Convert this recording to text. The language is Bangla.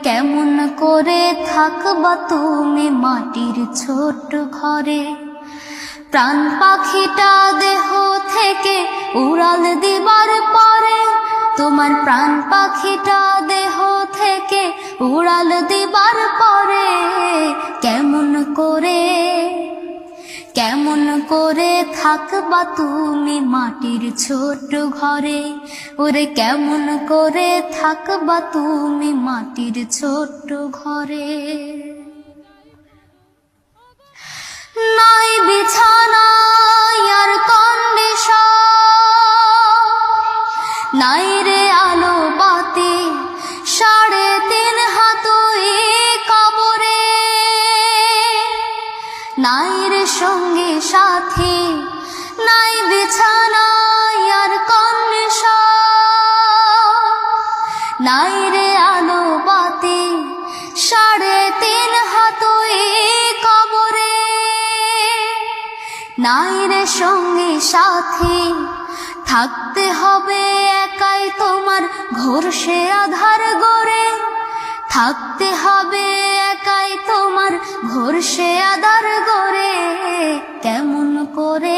কেমন করে থাকবা তুমি মাটির ছোট ঘরে। প্রাণ পাখিটা দেহ থেকে উড়াল দিবার পরে, তোমার প্রাণ পাখিটা দেহ থেকে উড়াল দিবার পরে, কেমন করে থাকবা তুমি মাটির ছোট ঘরে। ওরে কেমন করে থাকবা তুমি মাটির ছোট ঘরে। নাই বিছানা আর কন্ডিশন, নাই রে আলো বাতি, 3.5 হাত কবরে। নাই রে সঙ্গে সাথী, নাই বিছানা আর কন্ডিশন, নাই রে আলো বাতি, 3.5 হাত কবরে। নাই রে সঙ্গে সাথী, থাকতে হবে একাই তোমার ঘোর সে আধার গড়ে। থাকতে হবে একাই তোমার ঘোর সে আধার গড়ে। কেমন করে